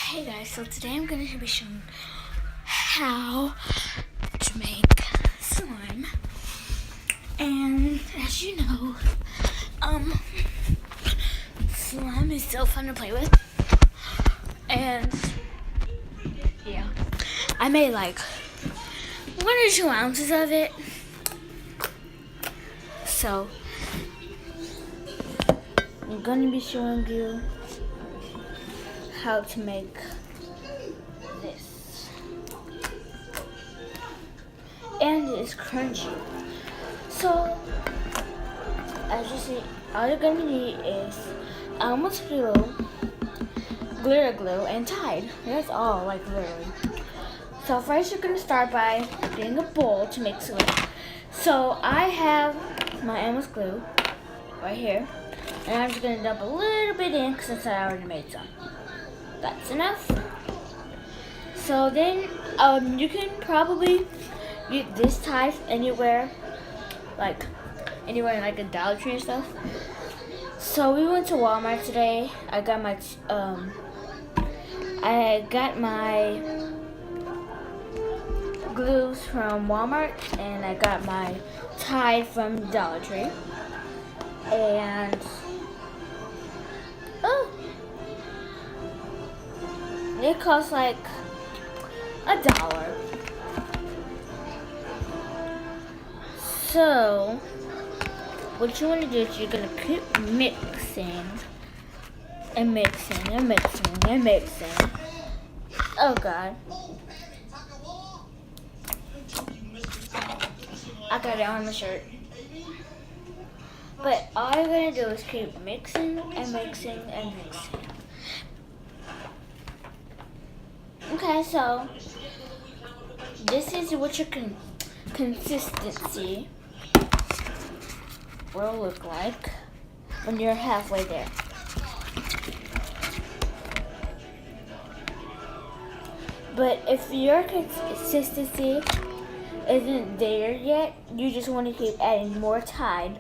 Hey guys, so today I'm going to be showing how to make slime. And as you know, slime is so fun to play with. And yeah, I made like 1 or 2 ounces of it. So I'm going to be showing you how to make this. And it's crunchy. So as you see, all you're gonna need is Elmer's glue, glitter glue, and Tide. That's all, like literally. So first you're gonna start by getting a bowl to mix it with. So I have my Elmer's glue right here, and I'm just gonna dump a little bit in since I already made some. That's enough. So then you can probably get this Tide anywhere, like a Dollar Tree and stuff. So we went to Walmart today. I got my glues from Walmart, and I got my Tide from Dollar Tree. And it costs like $1. So what you want to do is you're gonna keep mixing and mixing and mixing and mixing. Oh God, I got it on my shirt. But all you're gonna do is keep mixing and mixing and mixing. Okay, so this is what your consistency will look like when you're halfway there. But if your consistency isn't there yet, you just want to keep adding more Tide.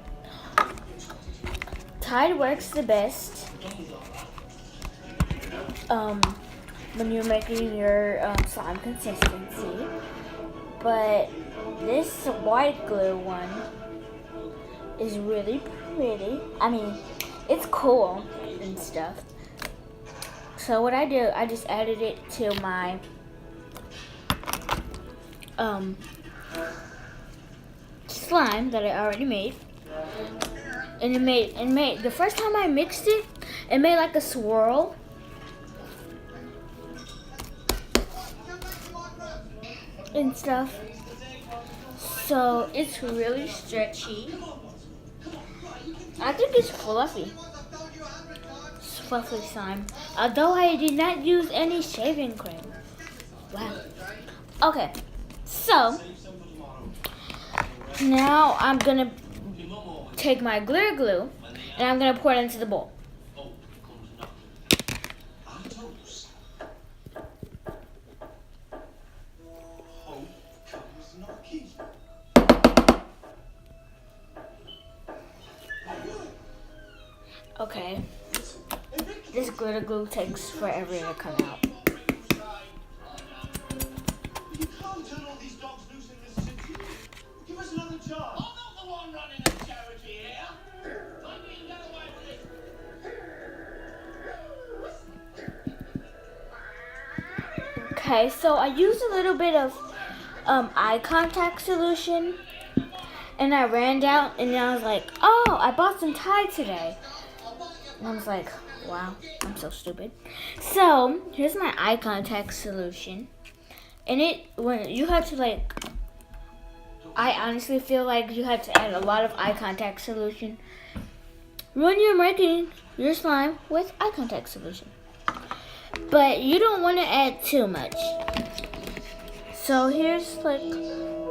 Tide works the best when you're making your slime consistency, but this white glue one is really pretty. I mean, it's cool and stuff. So what I do, I just added it to my slime that I already made, and it made the first time I mixed it, it made like a swirl. And stuff. So it's really stretchy. I think it's fluffy. It's fluffy slime. Although I did not use any shaving cream. Wow. Okay. So now I'm gonna take my glitter glue and I'm gonna pour it into the bowl. Okay, this glitter glue takes forever to come out. You can't turn all these dogs loose in this city. Give us another job. I'm not the one running a charity here. I can get away with it. Okay, so I used a little bit of eye contact solution, and I ran down, and I was like, oh, I bought some Tide today. And I was like, wow, I'm so stupid. So here's my eye contact solution. And when you have to I honestly feel like you have to add a lot of eye contact solution when you're making your slime with eye contact solution. But you don't want to add too much. So here's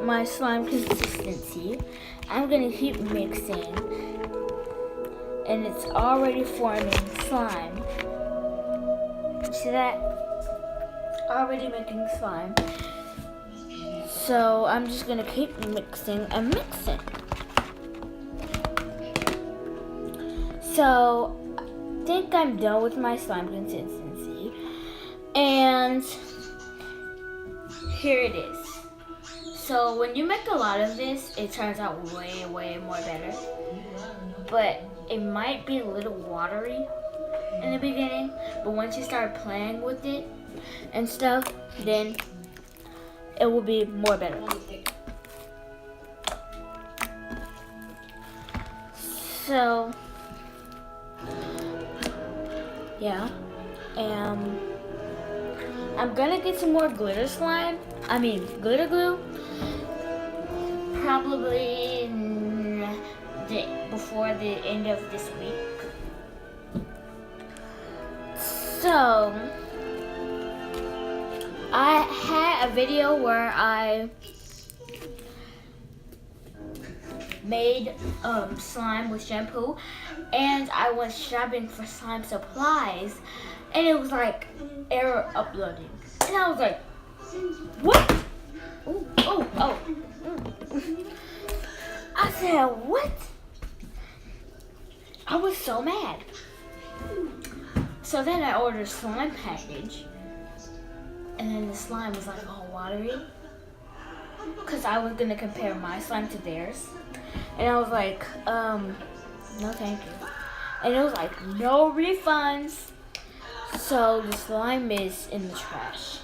my slime consistency. I'm gonna keep mixing. And it's already forming slime. See that? Already making slime. So I'm just gonna keep mixing and mixing. So I think I'm done with my slime consistency. And And here it is. So when you make a lot of this, it turns out way more better. But it might be a little watery in the beginning, but once you start playing with it and stuff, then it will be more better. So yeah, I'm gonna get some more glitter slime. I mean glitter glue. Probably before the end of this week. So I had a video where I made slime with shampoo, and I went shopping for slime supplies, and it was like error uploading, and I was like, what? Oh. I said, what? I was so mad. So then I ordered a slime package, and then the slime was like all watery, because I was going to compare my slime to theirs. And I was like, no thank you. And it was like, no refunds. So the slime is in the trash.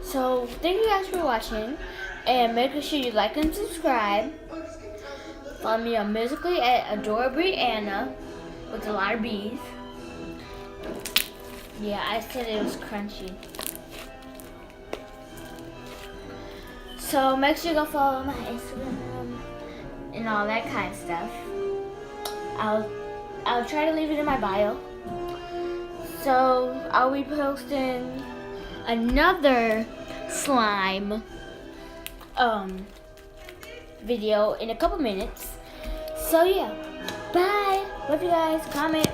So thank you guys for watching. And make sure you like and subscribe. Follow me on Musically at AdoraBrianna with a lot of B's. Yeah, I said it was crunchy. So make sure you go follow my Instagram and all that kind of stuff. I'll try to leave it in my bio. So I'll be posting another slime video in a couple minutes. So yeah, bye. Love you guys. Comment.